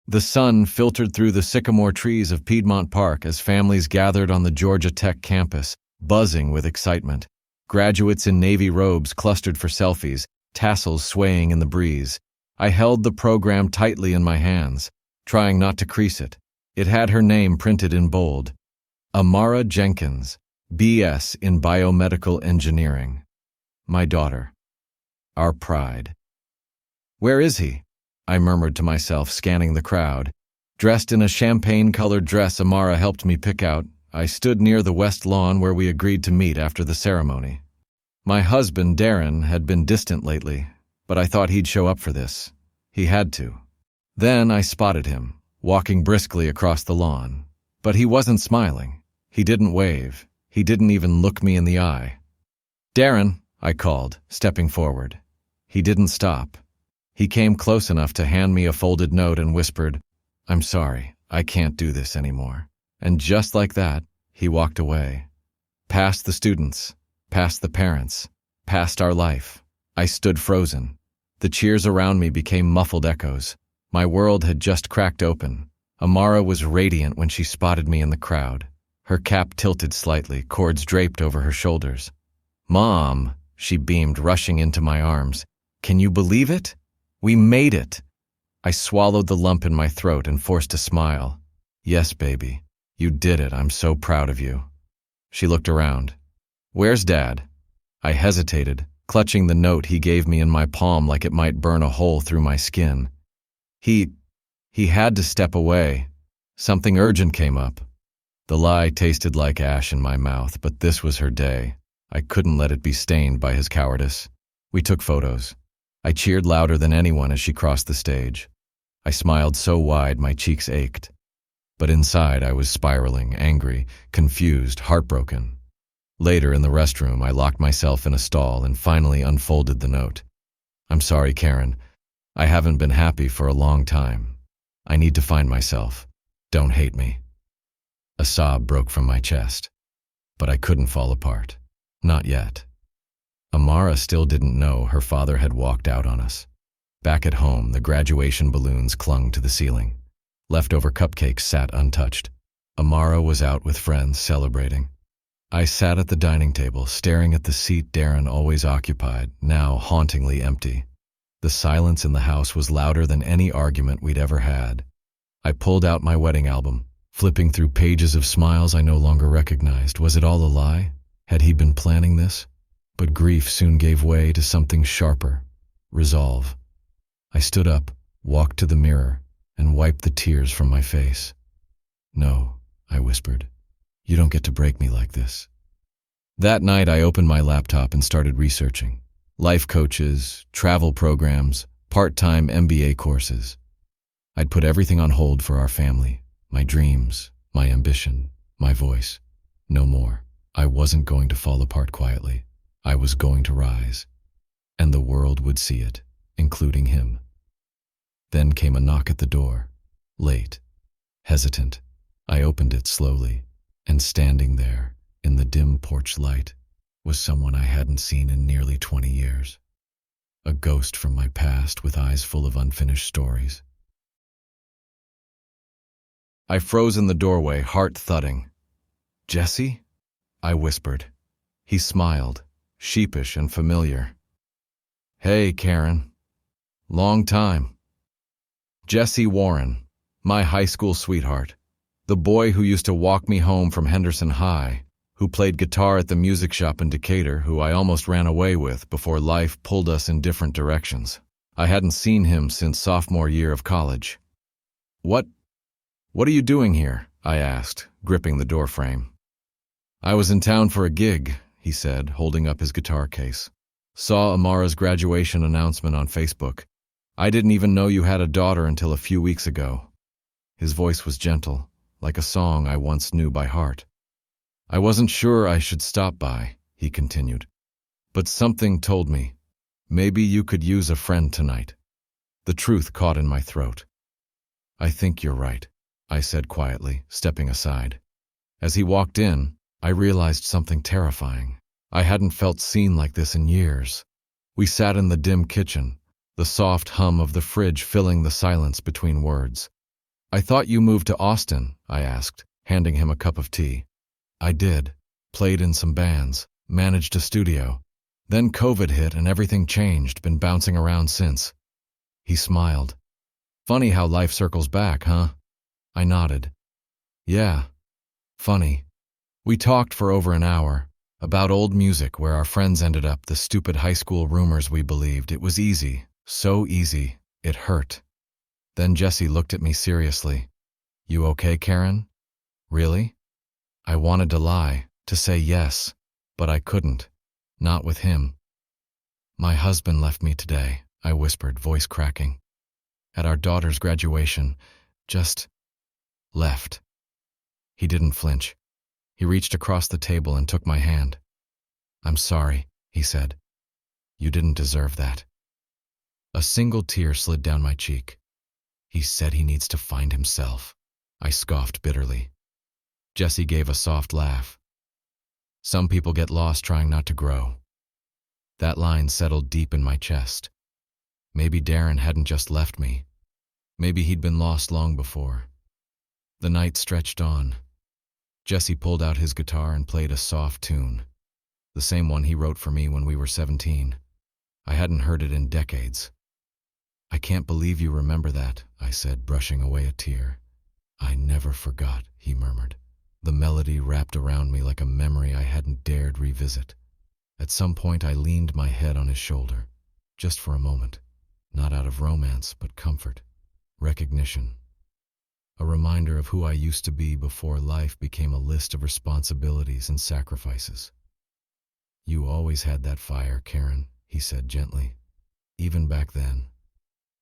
The sun filtered through the sycamore trees of Piedmont Park as families gathered on the Georgia Tech campus, buzzing with excitement. Graduates in navy robes clustered for selfies, tassels swaying in the breeze. I held the program tightly in my hands, trying not to crease it. It had her name printed in bold. Amara Jenkins, B.S. in Biomedical Engineering. My daughter. Our pride. "Where is he?" I murmured to myself, scanning the crowd. Dressed in a champagne-colored dress Amara helped me pick out, I stood near the west lawn where we agreed to meet after the ceremony. My husband, Darren, had been distant lately, but I thought he'd show up for this. He had to. Then I spotted him, walking briskly across the lawn. But he wasn't smiling. He didn't wave. He didn't even look me in the eye. "Darren," I called, stepping forward. He didn't stop. He came close enough to hand me a folded note and whispered, "I'm sorry, I can't do this anymore." And just like that, he walked away. Past the students, past the parents, past our life. I stood frozen. The cheers around me became muffled echoes. My world had just cracked open. Amara was radiant when she spotted me in the crowd. Her cap tilted slightly, cords draped over her shoulders. "Mom," she beamed, rushing into my arms. "Can you believe it? We made it." I swallowed the lump in my throat and forced a smile. "Yes, baby. You did it. I'm so proud of you." She looked around. "Where's Dad?" I hesitated, clutching the note he gave me in my palm like it might burn a hole through my skin. He had to step away. Something urgent came up. The lie tasted like ash in my mouth, but this was her day. I couldn't let it be stained by his cowardice. We took photos. I cheered louder than anyone as she crossed the stage. I smiled so wide my cheeks ached. But inside I was spiraling, angry, confused, heartbroken. Later in the restroom, I locked myself in a stall and finally unfolded the note. "I'm sorry, Karen. I haven't been happy for a long time. I need to find myself. Don't hate me." A sob broke from my chest. But I couldn't fall apart. Not yet. Amara still didn't know her father had walked out on us. Back at home, the graduation balloons clung to the ceiling. Leftover cupcakes sat untouched. Amara was out with friends celebrating. I sat at the dining table, staring at the seat Darren always occupied, now hauntingly empty. The silence in the house was louder than any argument we'd ever had. I pulled out my wedding album, flipping through pages of smiles I no longer recognized. Was it all a lie? Had he been planning this? But grief soon gave way to something sharper. Resolve. I stood up, walked to the mirror, and wiped the tears from my face. "No," I whispered. "You don't get to break me like this." That night I opened my laptop and started researching. Life coaches, travel programs, part-time MBA courses. I'd put everything on hold for our family, my dreams, my ambition, my voice. No more. I wasn't going to fall apart quietly. I was going to rise. And the world would see it, including him. Then came a knock at the door. Late. Hesitant. I opened it slowly, and standing there, in the dim porch light, was someone I hadn't seen in nearly 20 years. A ghost from my past with eyes full of unfinished stories. I froze in the doorway, heart thudding. "Jesse?" I whispered. He smiled, sheepish and familiar. "Hey, Karen. Long time." Jesse Warren, my high school sweetheart. The boy who used to walk me home from Henderson High, who played guitar at the music shop in Decatur, who I almost ran away with before life pulled us in different directions. I hadn't seen him since sophomore year of college. What are you doing here?" I asked, gripping the doorframe. "I was in town for a gig," he said, holding up his guitar case. "Saw Amara's graduation announcement on Facebook. I didn't even know you had a daughter until a few weeks ago." His voice was gentle, like a song I once knew by heart. "I wasn't sure I should stop by," he continued. "But something told me, maybe you could use a friend tonight." The truth caught in my throat. "I think you're right," I said quietly, stepping aside. As he walked in, I realized something terrifying. I hadn't felt seen like this in years. We sat in the dim kitchen, the soft hum of the fridge filling the silence between words. I thought you moved to Austin, I asked, handing him a cup of tea. I did. Played in some bands, managed a studio. Then COVID hit and everything changed, been bouncing around since. He smiled. Funny how life circles back, huh? I nodded. Yeah, funny. We talked for over an hour, about old music where our friends ended up, the stupid high school rumors we believed. It was easy, so easy, it hurt. Then Jesse looked at me seriously. You okay, Karen? Really? I wanted to lie, to say yes, but I couldn't. Not with him. My husband left me today, I whispered, voice cracking. At our daughter's graduation, just left. He didn't flinch. He reached across the table and took my hand. I'm sorry, he said. You didn't deserve that. A single tear slid down my cheek. He said he needs to find himself. I scoffed bitterly. Jesse gave a soft laugh. Some people get lost trying not to grow. That line settled deep in my chest. Maybe Darren hadn't just left me. Maybe he'd been lost long before. The night stretched on. Jesse pulled out his guitar and played a soft tune, the same one he wrote for me when we were 17. I hadn't heard it in decades. I can't believe you remember that, I said, brushing away a tear. I never forgot, he murmured. The melody wrapped around me like a memory I hadn't dared revisit. At some point I leaned my head on his shoulder, just for a moment, not out of romance but comfort, recognition. A reminder of who I used to be before life became a list of responsibilities and sacrifices. You always had that fire, Karen, he said gently. Even back then.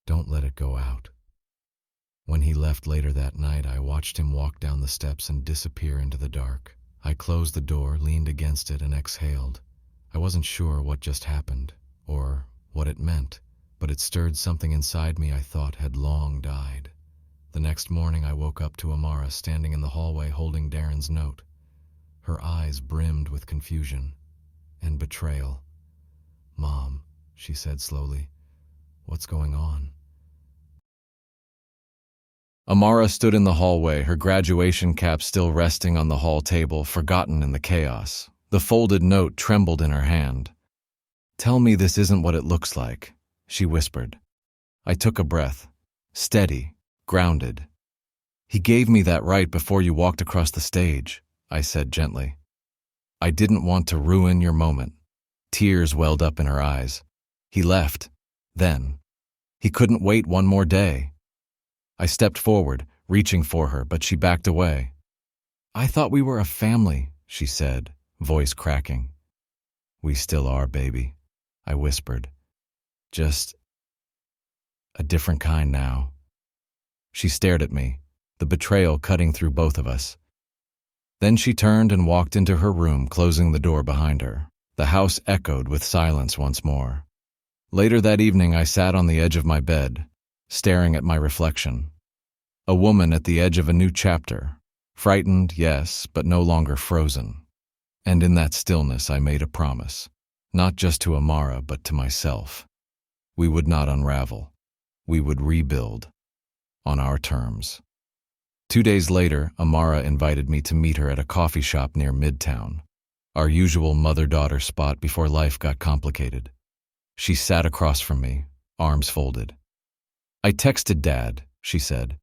Don't let it go out. When he left later that night, I watched him walk down the steps and disappear into the dark. I closed the door, leaned against it, and exhaled. I wasn't sure what just happened, or what it meant, but it stirred something inside me I thought had long died. The next morning I woke up to Amara standing in the hallway holding Darren's note. Her eyes brimmed with confusion and betrayal. Mom, she said slowly, what's going on? Amara stood in the hallway, her graduation cap still resting on the hall table, forgotten in the chaos. The folded note trembled in her hand. Tell me this isn't what it looks like, she whispered. I took a breath, steady, grounded. He gave me that right before you walked across the stage, I said gently. I didn't want to ruin your moment. Tears welled up in her eyes. He left. Then. He couldn't wait one more day. I stepped forward, reaching for her, but she backed away. I thought we were a family, she said, voice cracking. We still are, baby, I whispered. Just a different kind now. She stared at me, the betrayal cutting through both of us. Then she turned and walked into her room, closing the door behind her. The house echoed with silence once more. Later that evening, I sat on the edge of my bed, staring at my reflection. A woman at the edge of a new chapter. Frightened, yes, but no longer frozen. And in that stillness, I made a promise. Not just to Amara, but to myself. We would not unravel. We would rebuild. On our terms. 2 days later, Amara invited me to meet her at a coffee shop near Midtown, our usual mother-daughter spot before life got complicated. She sat across from me, arms folded. I texted Dad, she said.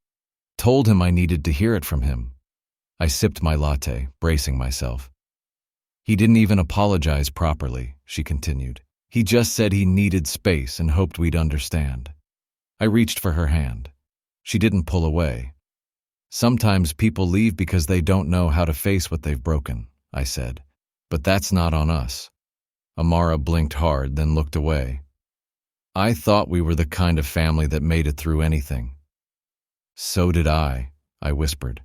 Told him I needed to hear it from him. I sipped my latte, bracing myself. He didn't even apologize properly, she continued. He just said he needed space and hoped we'd understand. I reached for her hand. She didn't pull away. Sometimes people leave because they don't know how to face what they've broken, I said. But that's not on us. Amara blinked hard, then looked away. I thought we were the kind of family that made it through anything. So did I whispered.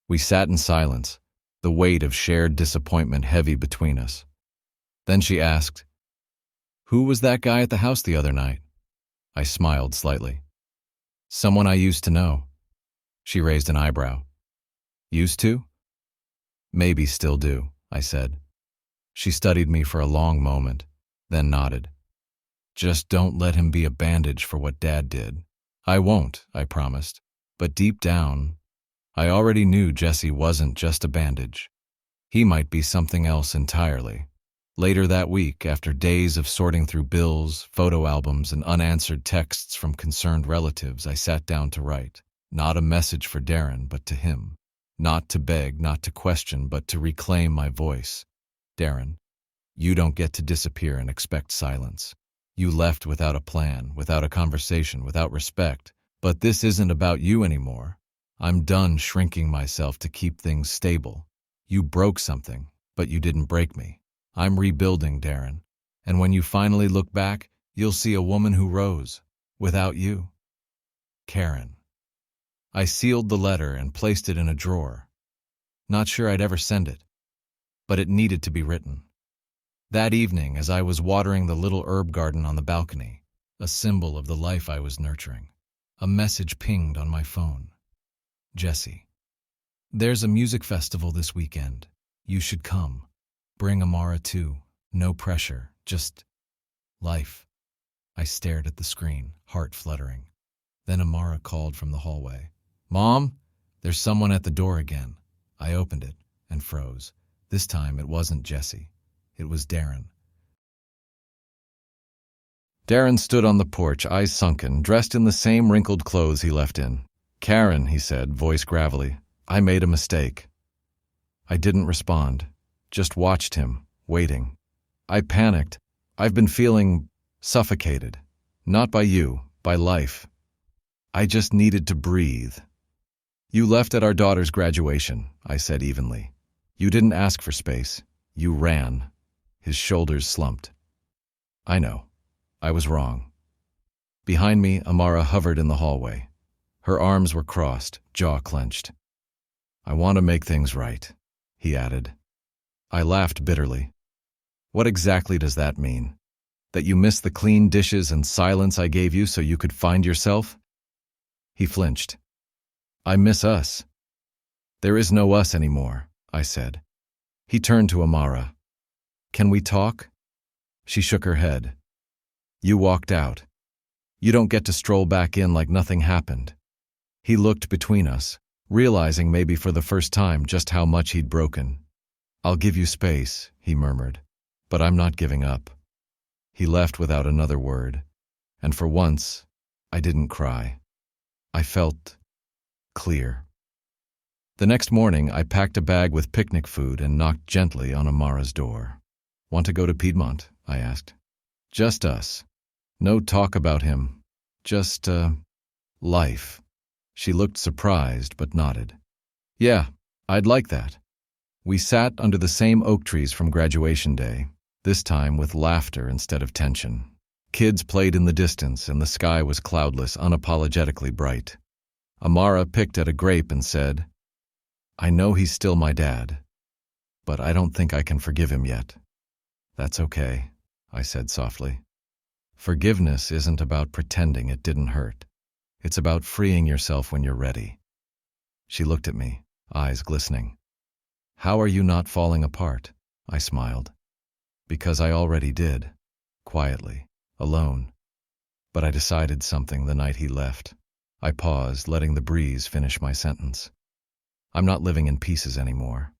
We sat in silence, the weight of shared disappointment heavy between us. Then she asked, Who was that guy at the house the other night? I smiled slightly. Someone I used to know. She raised an eyebrow. Used to? Maybe still do, I said. She studied me for a long moment, then nodded. Just don't let him be a bandage for what Dad did. I won't, I promised. But deep down, I already knew Jesse wasn't just a bandage. He might be something else entirely. Later that week, after days of sorting through bills, photo albums, and unanswered texts from concerned relatives, I sat down to write. Not a message for Darren, but to him. Not to beg, not to question, but to reclaim my voice. Darren, you don't get to disappear and expect silence. You left without a plan, without a conversation, without respect. But this isn't about you anymore. I'm done shrinking myself to keep things stable. You broke something, but you didn't break me. I'm rebuilding, Darren. And when you finally look back, you'll see a woman who rose, without you. Karen. I sealed the letter and placed it in a drawer. Not sure I'd ever send it, but it needed to be written. That evening, as I was watering the little herb garden on the balcony, a symbol of the life I was nurturing, a message pinged on my phone. Jesse. There's a music festival this weekend. You should come. Bring Amara too. No pressure, just life. I stared at the screen, heart fluttering. Then Amara called from the hallway. Mom, there's someone at the door again. I opened it and froze. This time it wasn't Jesse. It was Darren. Darren stood on the porch, eyes sunken, dressed in the same wrinkled clothes he left in. Karen, he said, voice gravelly, I made a mistake. I didn't respond, just watched him, waiting. I panicked. I've been feeling suffocated. Not by you, by life. I just needed to breathe. You left at our daughter's graduation, I said evenly. You didn't ask for space. You ran. His shoulders slumped. I know. I was wrong. Behind me, Amara hovered in the hallway. Her arms were crossed, jaw clenched. I want to make things right, he added. I laughed bitterly. What exactly does that mean? That you miss the clean dishes and silence I gave you so you could find yourself? He flinched. I miss us. There is no us anymore, I said. He turned to Amara. Can we talk? She shook her head. You walked out. You don't get to stroll back in like nothing happened. He looked between us, realizing maybe for the first time just how much he'd broken. I'll give you space, he murmured, but I'm not giving up. He left without another word, and for once, I didn't cry. I felt clear. The next morning, I packed a bag with picnic food and knocked gently on Amara's door. Want to go to Piedmont? I asked. Just us. No talk about him. Just, life. She looked surprised but nodded. Yeah, I'd like that. We sat under the same oak trees from graduation day, this time with laughter instead of tension. Kids played in the distance and the sky was cloudless, unapologetically bright. Amara picked at a grape and said, I know he's still my dad, but I don't think I can forgive him yet. That's okay, I said softly. Forgiveness isn't about pretending it didn't hurt. It's about freeing yourself when you're ready. She looked at me, eyes glistening. How are you not falling apart? I smiled. Because I already did. Quietly. Alone. But I decided something the night he left. I paused, letting the breeze finish my sentence. I'm not living in pieces anymore.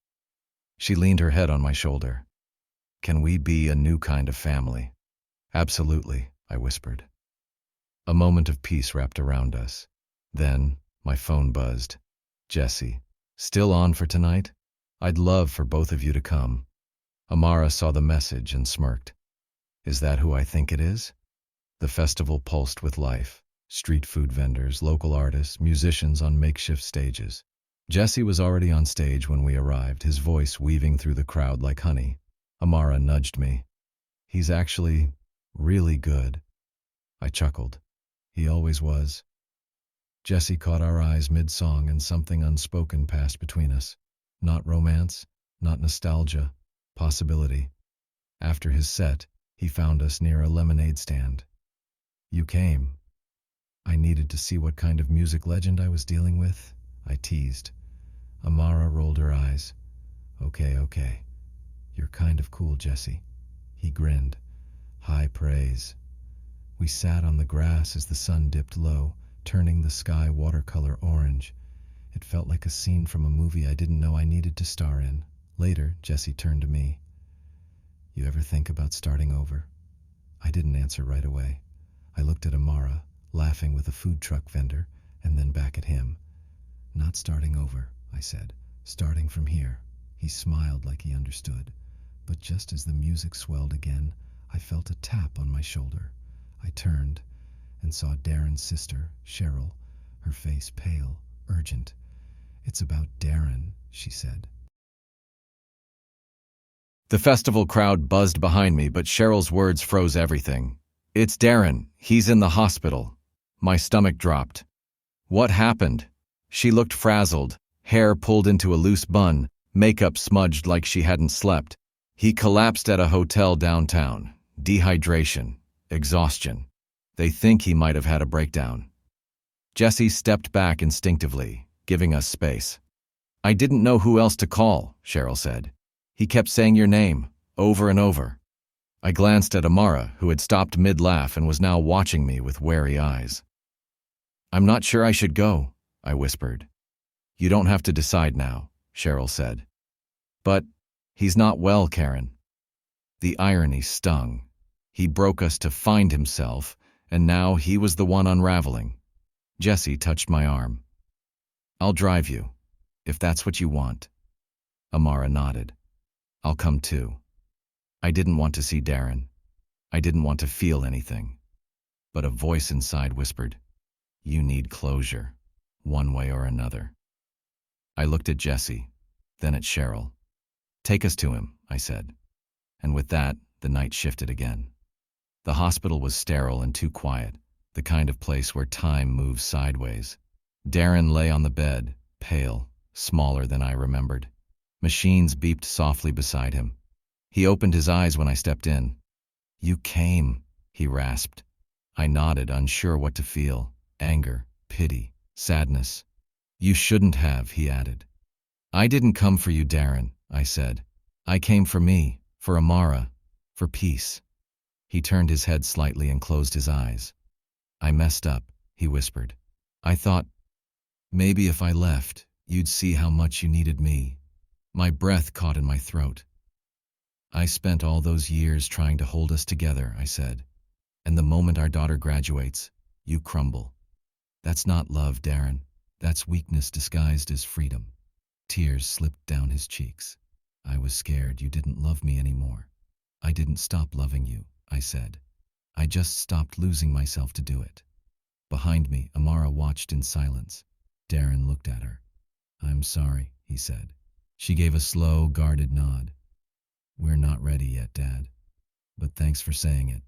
She leaned her head on my shoulder. Can we be a new kind of family? Absolutely, I whispered. A moment of peace wrapped around us. Then, my phone buzzed. Jesse, still on for tonight? I'd love for both of you to come. Amara saw the message and smirked. Is that who I think it is? The festival pulsed with life. Street food vendors, local artists, musicians on makeshift stages. Jesse was already on stage when we arrived, his voice weaving through the crowd like honey. Amara nudged me. He's actually really good. I chuckled. He always was. Jesse caught our eyes mid-song and something unspoken passed between us. Not romance, not nostalgia, possibility. After his set, he found us near a lemonade stand. You came. I needed to see what kind of music legend I was dealing with, I teased. Amara rolled her eyes. Okay. You're kind of cool, Jesse. He grinned. High praise. We sat on the grass as the sun dipped low, turning the sky watercolor orange. It felt like a scene from a movie I didn't know I needed to star in. Later, Jesse turned to me. "You ever think about starting over?" I didn't answer right away. I looked at Amara, laughing with a food truck vendor, and then back at him. "Not starting over," I said. "Starting from here." He smiled like he understood. But just as the music swelled again, I felt a tap on my shoulder. I turned and saw Darren's sister, Cheryl, her face pale, urgent. "It's about Darren," she said. The festival crowd buzzed behind me, but Cheryl's words froze everything. "It's Darren. He's in the hospital." My stomach dropped. "What happened?" She looked frazzled, hair pulled into a loose bun, makeup smudged like she hadn't slept. "He collapsed at a hotel downtown. Dehydration. Exhaustion. They think he might have had a breakdown." Jesse stepped back instinctively, giving us space. "I didn't know who else to call," Cheryl said. "He kept saying your name, over and over." I glanced at Amara, who had stopped mid-laugh and was now watching me with wary eyes. "I'm not sure I should go," I whispered. "You don't have to decide now," Cheryl said. "But he's not well, Karen." The irony stung. He broke us to find himself, and now he was the one unraveling. Jesse touched my arm. "I'll drive you, if that's what you want." Amara nodded. "I'll come too." I didn't want to see Darren. I didn't want to feel anything. But a voice inside whispered, "You need closure, one way or another." I looked at Jesse, then at Cheryl. "Take us to him," I said. And with that, the night shifted again. The hospital was sterile and too quiet, the kind of place where time moves sideways. Darren lay on the bed, pale, smaller than I remembered. Machines beeped softly beside him. He opened his eyes when I stepped in. "You came," he rasped. I nodded, unsure what to feel. Anger, pity, sadness. "You shouldn't have," he added. "I didn't come for you, Darren," I said. "I came for me, for Amara, for peace." He turned his head slightly and closed his eyes. "I messed up," he whispered. "I thought maybe if I left, you'd see how much you needed me." My breath caught in my throat. "I spent all those years trying to hold us together," I said. "And the moment our daughter graduates, you crumble. That's not love, Darren. That's weakness disguised as freedom." Tears slipped down his cheeks. "I was scared you didn't love me anymore." "I didn't stop loving you," I said. "I just stopped losing myself to do it." Behind me, Amara watched in silence. Darren looked at her. "I'm sorry," he said. She gave a slow, guarded nod. "We're not ready yet, Dad. But thanks for saying it."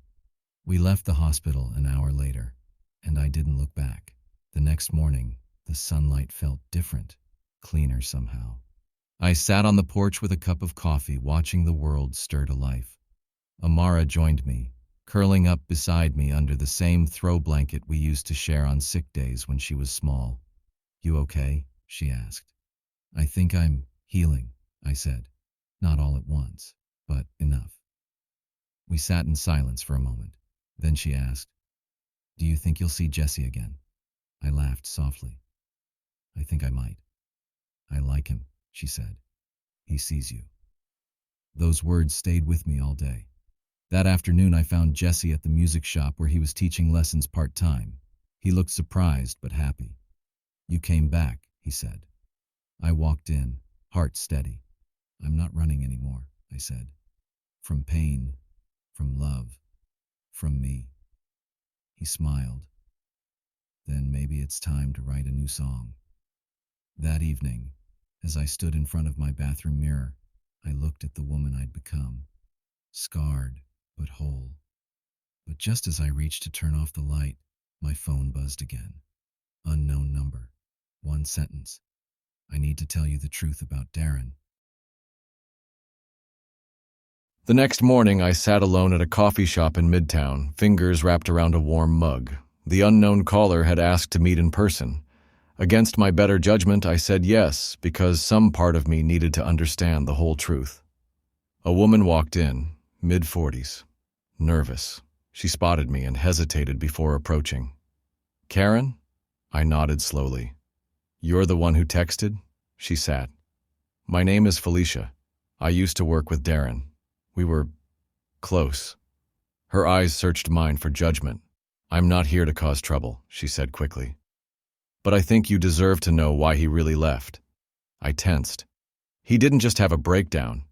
We left the hospital an hour later, and I didn't look back. The next morning, the sunlight felt different, cleaner somehow. I sat on the porch with a cup of coffee, watching the world stir to life. Amara joined me, curling up beside me under the same throw blanket we used to share on sick days when she was small. "You okay?" she asked. "I think I'm healing," I said. "Not all at once, but enough." We sat in silence for a moment. Then she asked, "Do you think you'll see Jesse again?" I laughed softly. "I think I might." "I like him," she said. "He sees you." Those words stayed with me all day. That afternoon, I found Jesse at the music shop where he was teaching lessons part-time. He looked surprised but happy. "You came back," he said. I walked in, heart steady. "I'm not running anymore," I said. "From pain, from love, from me." He smiled. "Then maybe it's time to write a new song." That evening, as I stood in front of my bathroom mirror, I looked at the woman I'd become, scarred but whole. But just as I reached to turn off the light, my phone buzzed again. Unknown number. One sentence. "I need to tell you the truth about Darren." The next morning, I sat alone at a coffee shop in Midtown, fingers wrapped around a warm mug. The unknown caller had asked to meet in person. Against my better judgment, I said yes, because some part of me needed to understand the whole truth. A woman walked in, mid-40s, nervous. She spotted me and hesitated before approaching. "Karen?" I nodded slowly. You're the one who texted? She sat. My name is Felicia. I used to work with Darren. We were close. Her eyes searched mine for judgment. I'm not here to cause trouble, she said quickly. But I think you deserve to know why he really left. I tensed. He didn't just have a breakdown.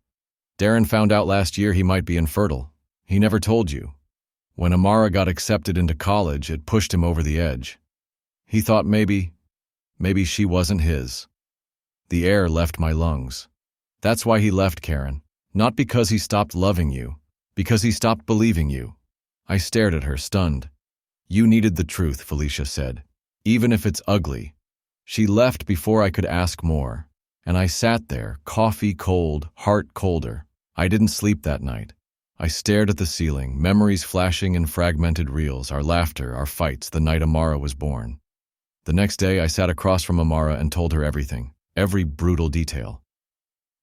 Darren found out last year he might be infertile. He never told you. When Amara got accepted into college, it pushed him over the edge. He thought maybe she wasn't his. The air left my lungs. That's why he left, Karen. Not because he stopped loving you, because he stopped believing you. I stared at her, stunned. You needed the truth, Felicia said. Even if it's ugly. She left before I could ask more. And I sat there, coffee cold, heart colder. I didn't sleep that night. I stared at the ceiling, memories flashing in fragmented reels, our laughter, our fights, the night Amara was born. The next day, I sat across from Amara and told her everything, every brutal detail.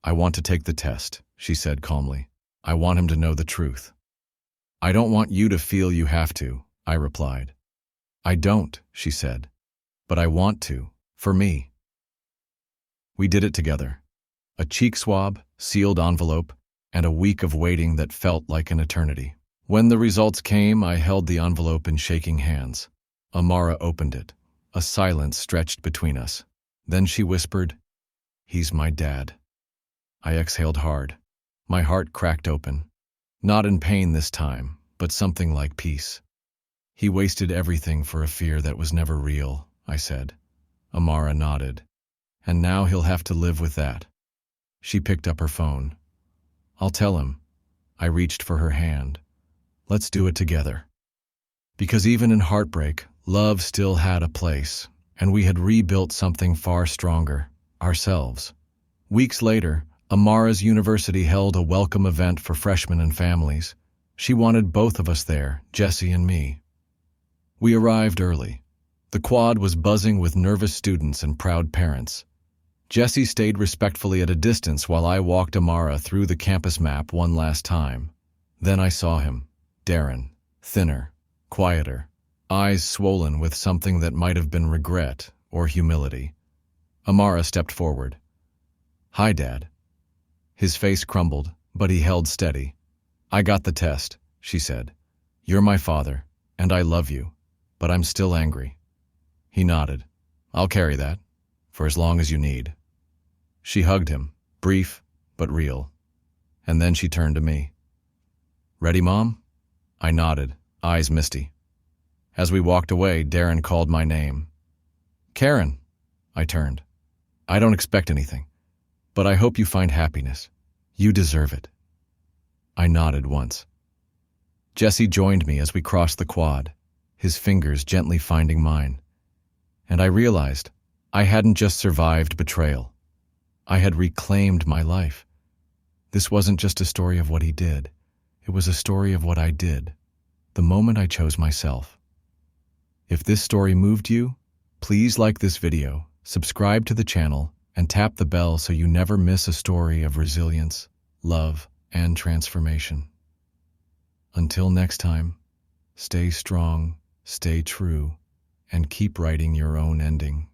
I want to take the test, she said calmly. I want him to know the truth. I don't want you to feel you have to, I replied. I don't, she said. But I want to, for me. We did it together. A cheek swab, sealed envelope, and a week of waiting that felt like an eternity. When the results came, I held the envelope in shaking hands. Amara opened it. A silence stretched between us. Then she whispered, "He's my dad." I exhaled hard. My heart cracked open. Not in pain this time, but something like peace. He wasted everything for a fear that was never real, I said. Amara nodded. And now he'll have to live with that. She picked up her phone. I'll tell him. I reached for her hand. Let's do it together. Because even in heartbreak, love still had a place, and we had rebuilt something far stronger, ourselves. Weeks later, Amara's university held a welcome event for freshmen and families. She wanted both of us there, Jesse and me. We arrived early. The quad was buzzing with nervous students and proud parents. Jesse stayed respectfully at a distance while I walked Amara through the campus map one last time. Then I saw him, Darren, thinner, quieter, eyes swollen with something that might have been regret or humility. Amara stepped forward. Hi, Dad. His face crumbled, but he held steady. I got the test, she said. You're my father, and I love you, but I'm still angry. He nodded. I'll carry that, for as long as you need. She hugged him, brief but real. And then she turned to me. Ready, Mom? I nodded, eyes misty. As we walked away, Darren called my name. Karen, I turned. I don't expect anything, but I hope you find happiness. You deserve it. I nodded once. Jesse joined me as we crossed the quad, his fingers gently finding mine. And I realized I hadn't just survived betrayal. I had reclaimed my life. This wasn't just a story of what he did. It was a story of what I did, the moment I chose myself. If this story moved you, please like this video, subscribe to the channel, and tap the bell so you never miss a story of resilience, love, and transformation. Until next time, stay strong, stay true, and keep writing your own ending.